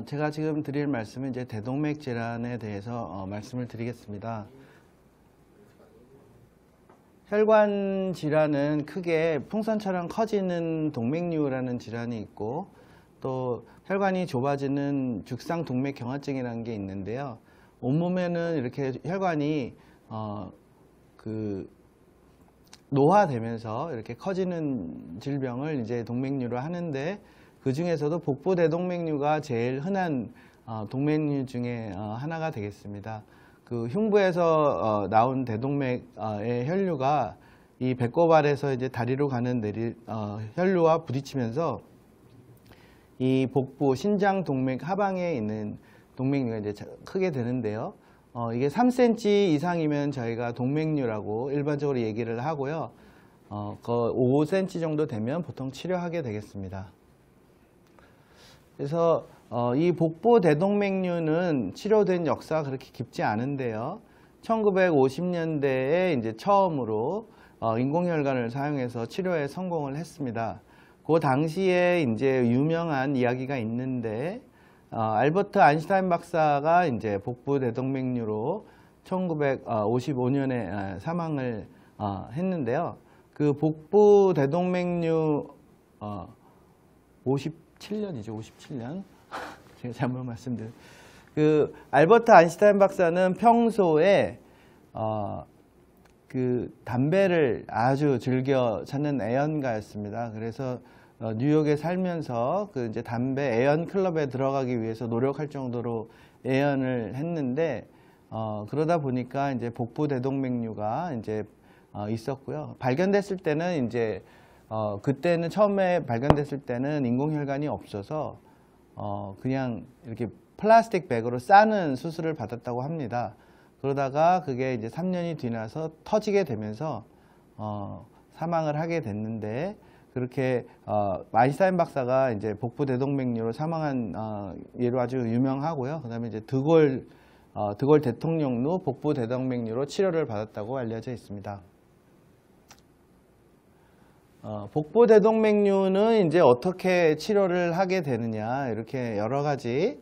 제가 지금 드릴 말씀은 이제 대동맥 질환에 대해서 말씀을 드리겠습니다. 혈관 질환은 크게 풍선처럼 커지는 동맥류라는 질환이 있고, 또 혈관이 좁아지는 죽상동맥경화증이라는 게 있는데요. 온몸에는 이렇게 혈관이 노화되면서 이렇게 커지는 질병을 이제 동맥류로 하는데, 그 중에서도 복부대동맥류가 제일 흔한 동맥류 중에 하나가 되겠습니다. 그 흉부에서 나온 대동맥의 혈류가 이 배꼽 아래서 이제 다리로 가는 혈류와 부딪히면서 이 복부 신장 동맥 하방에 있는 동맥류가 이제 크게 되는데요. 이게 3cm 이상이면 저희가 동맥류라고 일반적으로 얘기를 하고요. 5cm 정도 되면 보통 치료하게 되겠습니다. 그래서 이 복부 대동맥류는 치료된 역사가 그렇게 깊지 않은데요. 1950년대에 이제 처음으로 인공혈관을 사용해서 치료에 성공을 했습니다. 그 당시에 이제 유명한 이야기가 있는데, 알버트 아인슈타인 박사가 이제 복부 대동맥류로 1955년에 사망을 했는데요. 그 복부 대동맥류 57년이죠. 57년. 제가 잘못 말씀드렸. 그 알버트 아인슈타인 박사는 평소에 그 담배를 아주 즐겨 찾는 애연가였습니다. 그래서 뉴욕에 살면서 그 이제 담배 애연 클럽에 들어가기 위해서 노력할 정도로 애연을 했는데, 그러다 보니까 이제 복부 대동맥류가 이제 있었고요. 발견됐을 때는 이제 그때는 처음에 발견됐을 때는 인공혈관이 없어서 그냥 이렇게 플라스틱 백으로 싸는 수술을 받았다고 합니다. 그러다가 그게 이제 3년이 지나서 터지게 되면서 사망을 하게 됐는데, 그렇게 아인슈타인 박사가 이제 복부 대동맥류로 사망한 예로 아주 유명하고요. 그다음에 이제 드골 대통령도 복부 대동맥류로 치료를 받았다고 알려져 있습니다. 복부 대동맥류는 이제 어떻게 치료를 하게 되느냐, 이렇게 여러 가지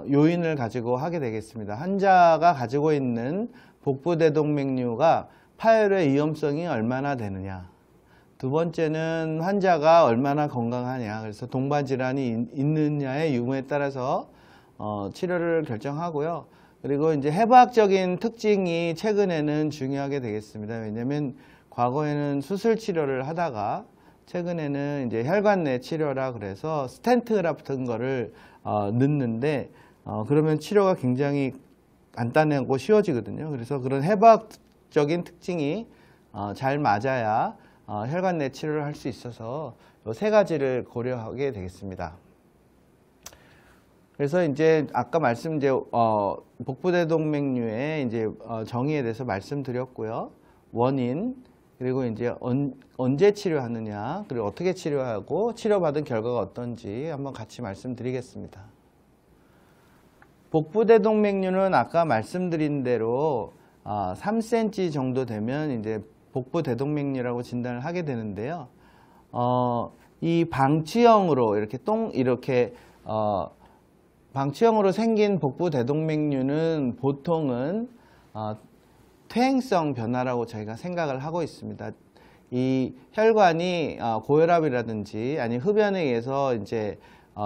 요인을 가지고 하게 되겠습니다. 환자가 가지고 있는 복부 대동맥류가 파열의 위험성이 얼마나 되느냐, 두 번째는 환자가 얼마나 건강하냐, 그래서 동반질환이 있느냐의 유무에 따라서 치료를 결정하고요. 그리고 이제 해부학적인 특징이 최근에는 중요하게 되겠습니다. 왜냐하면 과거에는 수술 치료를 하다가 최근에는 이제 혈관 내 치료라 그래서 스텐트 같은 거를 넣는데, 그러면 치료가 굉장히 간단하고 쉬워지거든요. 그래서 그런 해부학적인 특징이 잘 맞아야 혈관 내 치료를 할 수 있어서 이 세 가지를 고려하게 되겠습니다. 그래서 이제 아까 복부대동맥류의 이제 정의에 대해서 말씀드렸고요. 원인, 그리고 이제 언제 치료하느냐, 그리고 어떻게 치료하고 치료받은 결과가 어떤지 한번 같이 말씀드리겠습니다. 복부대동맥류는 아까 말씀드린 대로 3cm 정도 되면 이제 복부대동맥류라고 진단을 하게 되는데요. 이 방치형으로 이렇게 방치형으로 생긴 복부대동맥류는 보통은 퇴행성 변화라고 저희가 생각을 하고 있습니다. 이 혈관이 고혈압이라든지 아니면 흡연에 의해서 이제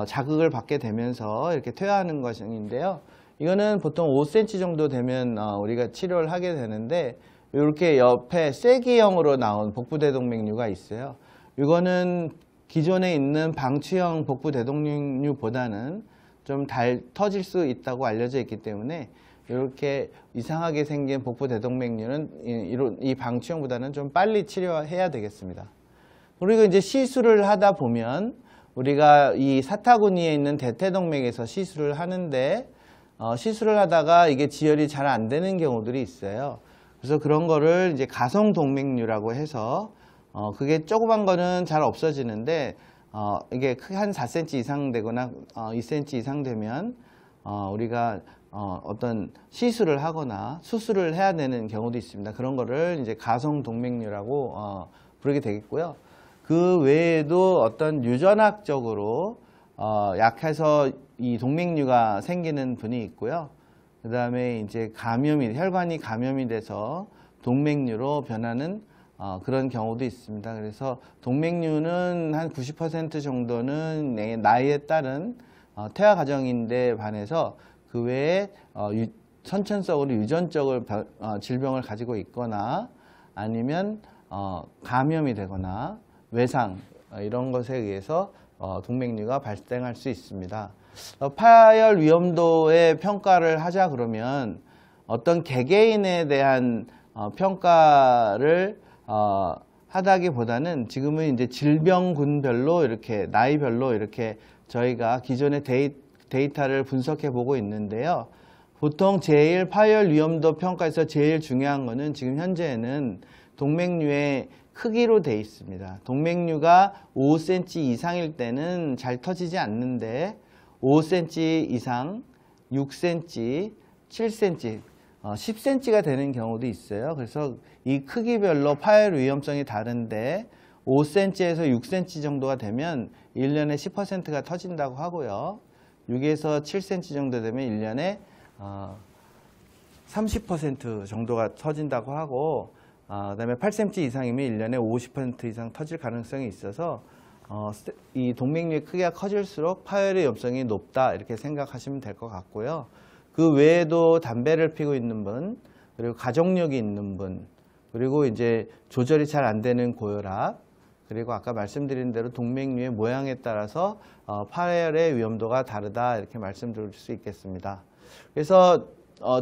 자극을 받게 되면서 이렇게 퇴화하는 것인데요. 이거는 보통 5cm 정도 되면 우리가 치료를 하게 되는데, 이렇게 옆에 쐐기형으로 나온 복부대동맥류가 있어요. 이거는 기존에 있는 방치형 복부대동맥류보다는 좀 잘 터질 수 있다고 알려져 있기 때문에, 이렇게 이상하게 생긴 복부대동맥류는 이 방치형보다는 좀 빨리 치료해야 되겠습니다. 그리고 이제 시술을 하다 보면 우리가 이 사타구니에 있는 대퇴동맥에서 시술을 하는데, 시술을 하다가 이게 지혈이 잘 안 되는 경우들이 있어요. 그래서 그런 거를 이제 가성동맥류라고 해서 그게 조그만 거는 잘 없어지는데, 이게 크게 한 4cm 이상 되거나 2cm 이상 되면 우리가 어떤 시술을 하거나 수술을 해야 되는 경우도 있습니다. 그런 거를 이제 가성동맥류라고 부르게 되겠고요. 그 외에도 어떤 유전학적으로 약해서 이 동맥류가 생기는 분이 있고요. 그 다음에 이제 혈관이 감염이 돼서 동맥류로 변하는 그런 경우도 있습니다. 그래서 동맥류는 한 90% 정도는 나이에 따른 퇴화 과정인데 반해서 그 외에 선천적으로 유전적으로 질병을 가지고 있거나 아니면 감염이 되거나 외상 이런 것에 의해서 동맥류가 발생할 수 있습니다. 파열 위험도의 평가를 하자 그러면 어떤 개개인에 대한 평가를 하다기보다는 지금은 이제 질병군별로 이렇게 나이별로 이렇게 저희가 기존의 데이터를 분석해 보고 있는데요. 보통 제일 파열 위험도 평가에서 제일 중요한 거는 지금 현재는 동맥류의 크기로 되어 있습니다. 동맥류가 5cm 이상일 때는 잘 터지지 않는데 5cm 이상, 6cm, 7cm, 10cm가 되는 경우도 있어요. 그래서 이 크기별로 파열 위험성이 다른데 5cm에서 6cm 정도가 되면 1년에 10%가 터진다고 하고요. 6에서 7cm 정도 되면 1년에 30% 정도가 터진다고 하고 그 다음에 8cm 이상이면 1년에 50% 이상 터질 가능성이 있어서 이 동맥류의 크기가 커질수록 파열의 위험성이 높다 이렇게 생각하시면 될 것 같고요. 그 외에도 담배를 피우고 있는 분, 그리고 가족력이 있는 분, 그리고 이제 조절이 잘 안 되는 고혈압, 그리고 아까 말씀드린 대로 동맥류의 모양에 따라서 파열의 위험도가 다르다 이렇게 말씀드릴 수 있겠습니다. 그래서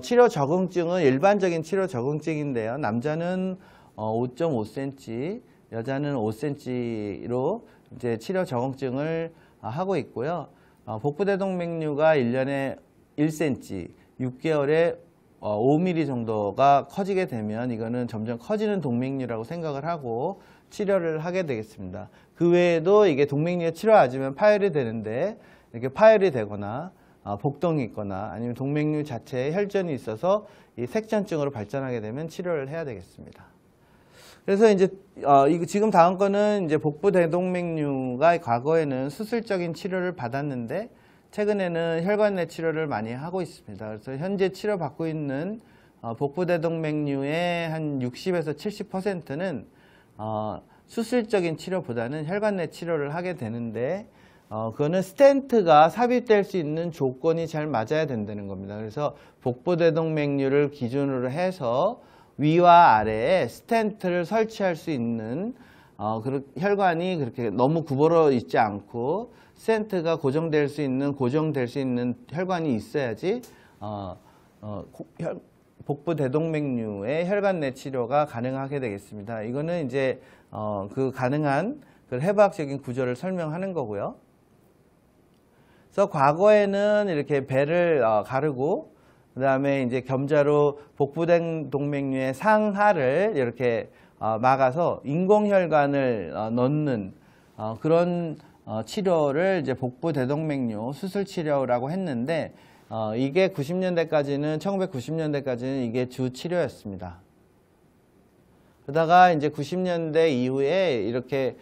치료 적응증은 일반적인 치료 적응증인데요. 남자는 5.5cm, 여자는 5cm로 이제 치료 적응증을 하고 있고요. 복부대동맥류가 1년에 1cm, 6개월에 5mm 정도가 커지게 되면 이거는 점점 커지는 동맥류라고 생각을 하고 치료를 하게 되겠습니다. 그 외에도 이게 동맥류에 치료하지만 파열이 되는데 이렇게 파열이 되거나 복동이 있거나 아니면 동맥류 자체에 혈전이 있어서 이 색전증으로 발전하게 되면 치료를 해야 되겠습니다. 그래서 이제 지금 다음 거는 이제 복부대동맥류가 과거에는 수술적인 치료를 받았는데 최근에는 혈관 내 치료를 많이 하고 있습니다. 그래서 현재 치료받고 있는 복부대동맥류의 한 60에서 70%는 수술적인 치료보다는 혈관 내 치료를 하게 되는데 그거는 스텐트가 삽입될 수 있는 조건이 잘 맞아야 된다는 겁니다. 그래서 복부대동맥류를 기준으로 해서 위와 아래에 스텐트를 설치할 수 있는 혈관이 그렇게 너무 굽어져 있지 않고 스텐트가 고정될 수 있는 혈관이 있어야지 복부대동맥류의 혈관 내 치료가 가능하게 되겠습니다. 이거는 이제 그 가능한 그 해부학적인 구조를 설명하는 거고요. 그래서 과거에는 이렇게 배를 가르고 그 다음에 이제 겸자로 복부대동맥류의 상하를 이렇게 막아서 인공혈관을 넣는 그런 치료를 이제 복부대동맥류 수술 치료라고 했는데 이게 1990년대까지는 이게 주 치료였습니다. 그러다가 이제 90년대 이후에 이렇게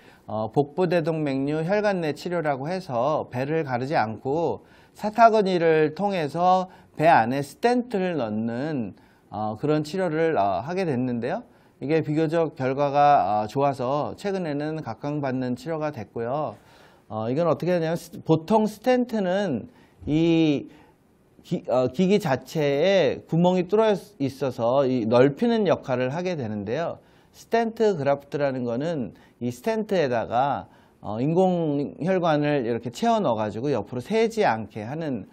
복부대동맥류 혈관 내 치료라고 해서 배를 가르지 않고 사타구니를 통해서 배 안에 스텐트를 넣는 그런 치료를 하게 됐는데요. 이게 비교적 결과가 좋아서 최근에는 각광받는 치료가 됐고요. 이건 어떻게 되냐면 보통 스텐트는 이 기기 자체에 구멍이 뚫어 있어서 넓히는 역할을 하게 되는데요. 스텐트 그라프트라는 거는 이 스텐트에다가 인공혈관을 이렇게 채워 넣어 가지고 옆으로 새지 않게 하는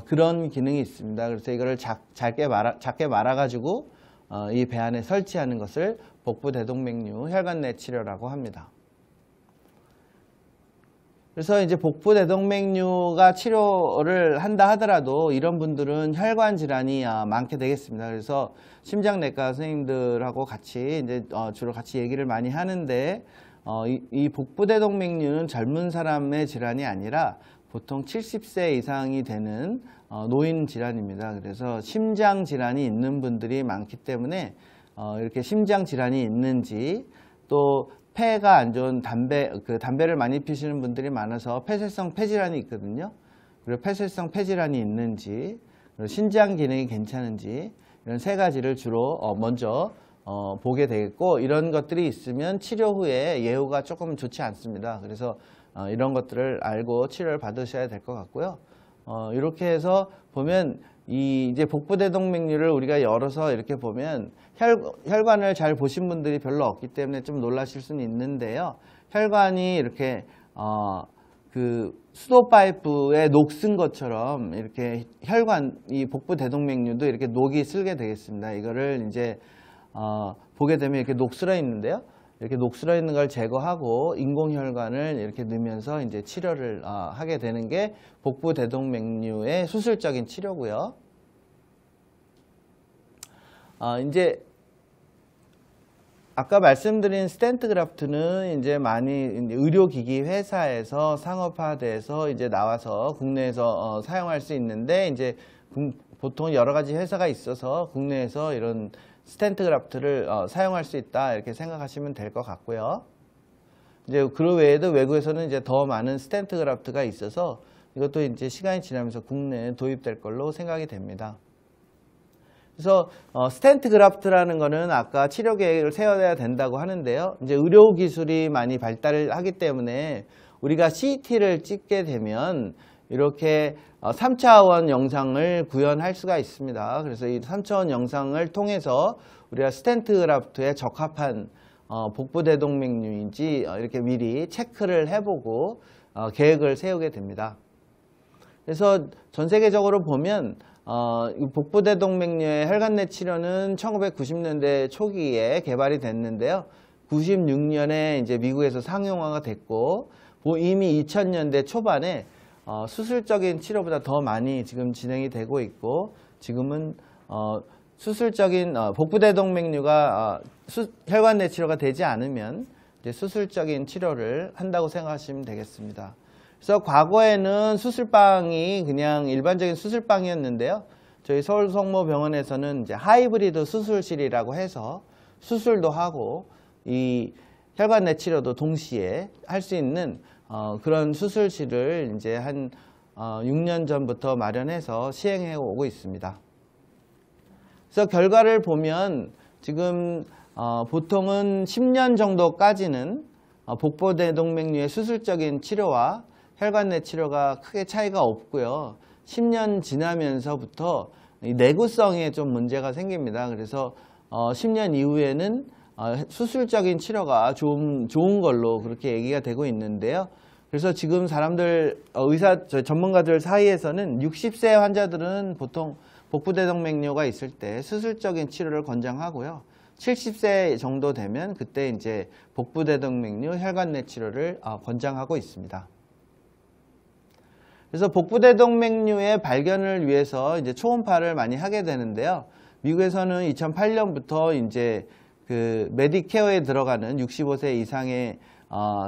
그런 기능이 있습니다. 그래서 이거를 작게 말아 가지고 이 배 안에 설치하는 것을 복부대동맥류 혈관 내 치료라고 합니다. 그래서 이제 복부대동맥류가 치료를 한다 하더라도 이런 분들은 혈관 질환이 많게 되겠습니다. 그래서 심장내과 선생님들하고 같이 이제 주로 같이 얘기를 많이 하는데 이 복부대동맥류는 젊은 사람의 질환이 아니라 보통 70세 이상이 되는 노인 질환입니다. 그래서 심장 질환이 있는 분들이 많기 때문에 이렇게 심장 질환이 있는지 또 폐가 안 좋은 담배를 많이 피시는 분들이 많아서 폐쇄성 폐질환이 있거든요. 그리고 폐쇄성 폐질환이 있는지, 그리고 신장 기능이 괜찮은지, 이런 세 가지를 주로 먼저 보게 되겠고, 이런 것들이 있으면 치료 후에 예후가 조금 좋지 않습니다. 그래서 이런 것들을 알고 치료를 받으셔야 될 것 같고요. 이렇게 해서 보면 이제 복부대동맥류를 우리가 열어서 이렇게 보면 혈관을 잘 보신 분들이 별로 없기 때문에 좀 놀라실 수는 있는데요. 혈관이 이렇게 그 수도 파이프에 녹 쓴 것처럼 이렇게 이 복부대동맥류도 이렇게 녹이 슬게 되겠습니다. 이거를 이제 보게 되면 이렇게 녹슬어 있는데요. 이렇게 녹슬어 있는 걸 제거하고 인공혈관을 이렇게 넣으면서 이제 치료를 하게 되는 게 복부대동맥류의 수술적인 치료고요. 이제 아까 말씀드린 스텐트 그래프트는 이제 많이 의료기기 회사에서 상업화돼서 이제 나와서 국내에서 사용할 수 있는데, 이제 보통 여러 가지 회사가 있어서 국내에서 이런 스텐트 그래프트를 사용할 수 있다, 이렇게 생각하시면 될 것 같고요. 이제 그 외에도 외국에서는 이제 더 많은 스텐트 그래프트가 있어서 이것도 이제 시간이 지나면서 국내에 도입될 걸로 생각이 됩니다. 그래서 스텐트 그래프트라는 거는 아까 치료 계획을 세워야 된다고 하는데요. 이제 의료 기술이 많이 발달을 하기 때문에 우리가 CT를 찍게 되면 이렇게 3차원 영상을 구현할 수가 있습니다. 그래서 이 3차원 영상을 통해서 우리가 스텐트 그래프트에 적합한 복부대동맥류인지 이렇게 미리 체크를 해보고 계획을 세우게 됩니다. 그래서 전 세계적으로 보면 복부대동맥류의 혈관내 치료는 1990년대 초기에 개발이 됐는데요. 96년에 이제 미국에서 상용화가 됐고, 이미 2000년대 초반에 수술적인 치료보다 더 많이 지금 진행이 되고 있고, 지금은 수술적인 복부대동맥류가 혈관내 치료가 되지 않으면 이제 수술적인 치료를 한다고 생각하시면 되겠습니다. 그래서 과거에는 수술방이 그냥 일반적인 수술방이었는데요. 저희 서울성모병원에서는 이제 하이브리드 수술실이라고 해서 수술도 하고 이 혈관내 치료도 동시에 할 수 있는 그런 수술실을 이제 한 6년 전부터 마련해서 시행해 오고 있습니다. 그래서 결과를 보면 지금 보통은 10년 정도까지는 복부대동맥류의 수술적인 치료와 혈관내 치료가 크게 차이가 없고요. 10년 지나면서부터 내구성에 좀 문제가 생깁니다. 그래서 10년 이후에는 수술적인 치료가 좋은 걸로 그렇게 얘기가 되고 있는데요. 그래서 지금 전문가들 사이에서는 60세 환자들은 보통 복부대동맥류가 있을 때 수술적인 치료를 권장하고요. 70세 정도 되면 그때 이제 복부대동맥류 혈관내 치료를 권장하고 있습니다. 그래서 복부대동맥류의 발견을 위해서 이제 초음파를 많이 하게 되는데요. 미국에서는 2008년부터 이제 그 메디케어에 들어가는 65세 이상의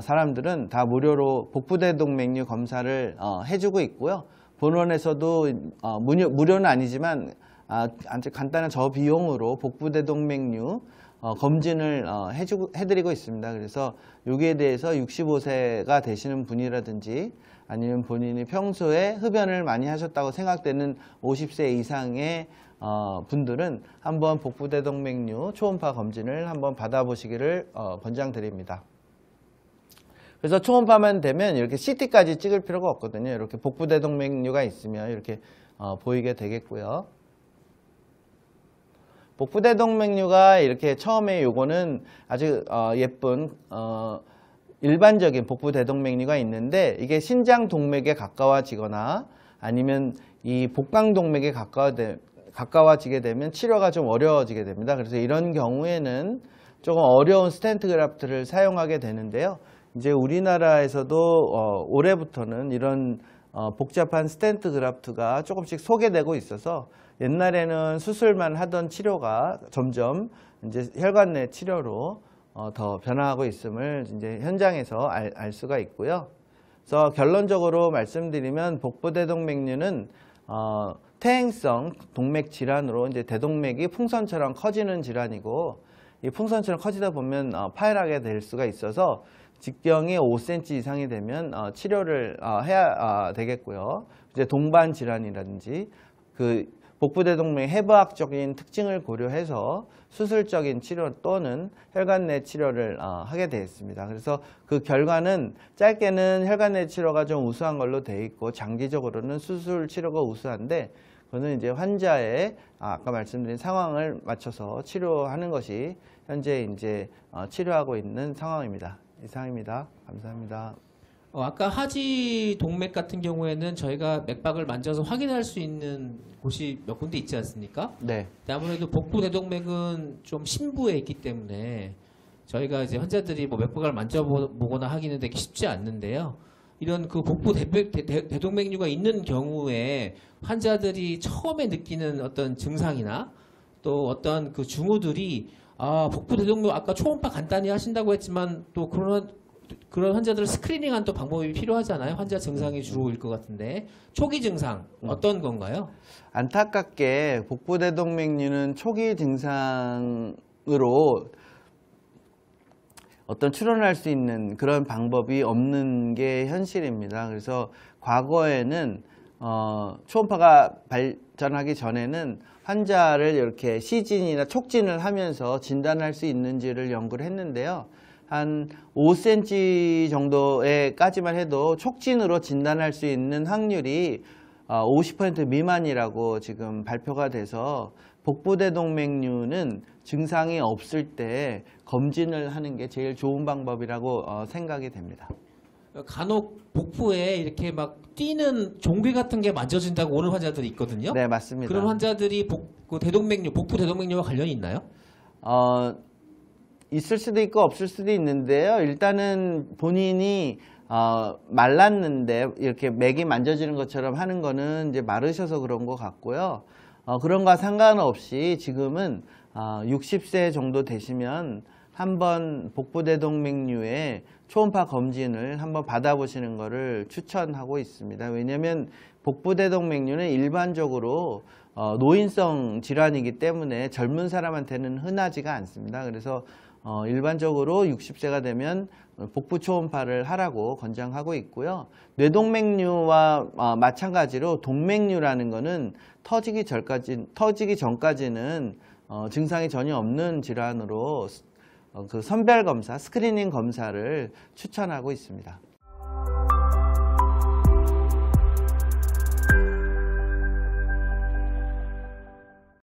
사람들은 다 무료로 복부대동맥류 검사를 해주고 있고요. 본원에서도 무료는 아니지만 아주 간단한 저비용으로 복부대동맥류 검진을 해드리고 있습니다. 그래서 여기에 대해서 65세가 되시는 분이라든지 아니면 본인이 평소에 흡연을 많이 하셨다고 생각되는 50세 이상의 분들은 한번 복부대동맥류 초음파 검진을 한번 받아보시기를 권장드립니다. 그래서 초음파만 되면 이렇게 CT까지 찍을 필요가 없거든요. 이렇게 복부대동맥류가 있으면 이렇게 보이게 되겠고요. 복부대동맥류가 이렇게 처음에 요거는 아주 예쁜 일반적인 복부대동맥류가 있는데, 이게 신장동맥에 가까워지거나 아니면 이 복강동맥에 가까워지게 되면 치료가 좀 어려워지게 됩니다. 그래서 이런 경우에는 조금 어려운 스텐트 그래프트를 사용하게 되는데요. 이제 우리나라에서도 올해부터는 이런 복잡한 스텐트 그래프트가 조금씩 소개되고 있어서 옛날에는 수술만 하던 치료가 점점 이제 혈관내 치료로 더 변화하고 있음을 이제 현장에서 알 수가 있고요. 그래서 결론적으로 말씀드리면 복부대동맥류는 퇴행성 동맥 질환으로 이제 대동맥이 풍선처럼 커지는 질환이고, 이 풍선처럼 커지다 보면 파열하게 될 수가 있어서 직경이 5cm 이상이 되면 치료를 해야 되겠고요. 이제 동반 질환이라든지 그 복부대동맥 해부학적인 특징을 고려해서 수술적인 치료 또는 혈관 내 치료를 하게 되어 있습니다. 그래서 그 결과는 짧게는 혈관 내 치료가 좀 우수한 걸로 되어 있고 장기적으로는 수술 치료가 우수한데 그거는 이제 환자의 아까 말씀드린 상황을 맞춰서 치료하는 것이 현재 이제 치료하고 있는 상황입니다. 이상입니다. 감사합니다. 아까 하지 동맥 같은 경우에는 저희가 맥박을 만져서 확인할 수 있는 곳이 몇 군데 있지 않습니까? 네. 아무래도 복부 대동맥은 좀 심부에 있기 때문에 저희가 이제 환자들이 뭐 맥박을 만져보거나 하기는 되게 쉽지 않는데요. 이런 그 복부 대동맥류가 있는 경우에 환자들이 처음에 느끼는 어떤 증상이나 또 어떤 그 징후들이 복부 대동맥 아까 초음파 간단히 하신다고 했지만 또 그런 환자들을 스크리닝한 또 방법이 필요하잖아요. 환자 증상이 주로일 것 같은데 초기 증상 어떤 건가요? 안타깝게 복부대동맥류는 초기 증상으로 어떤 추론할 수 있는 그런 방법이 없는 게 현실입니다. 그래서 과거에는 초음파가 발전하기 전에는 환자를 이렇게 시진이나 촉진을 하면서 진단할 수 있는지를 연구를 했는데요. 한 5cm 정도에까지만 해도 촉진으로 진단할 수 있는 확률이 50% 미만이라고 지금 발표가 돼서 복부대동맥류는 증상이 없을 때 검진을 하는 게 제일 좋은 방법이라고 생각이 됩니다. 간혹 복부에 이렇게 막 뛰는 종괴 같은 게 만져진다고 오는 환자들이 있거든요. 네, 맞습니다. 그런 환자들이 복부 대동맥류와 관련이 있나요? 있을 수도 있고 없을 수도 있는데요. 일단은 본인이 말랐는데 이렇게 맥이 만져지는 것처럼 하는 거는 이제 마르셔서 그런 것 같고요. 그런 거와 상관없이 지금은 60세 정도 되시면 한번 복부대동맥류의 초음파 검진을 한번 받아보시는 것을 추천하고 있습니다. 왜냐하면 복부대동맥류는 일반적으로 노인성 질환이기 때문에 젊은 사람한테는 흔하지가 않습니다. 그래서 일반적으로 60세가 되면 복부 초음파를 하라고 권장하고 있고요. 뇌동맥류와 마찬가지로 동맥류라는 것은 터지기 전까지는 증상이 전혀 없는 질환으로 그 선별 검사, 스크리닝 검사를 추천하고 있습니다.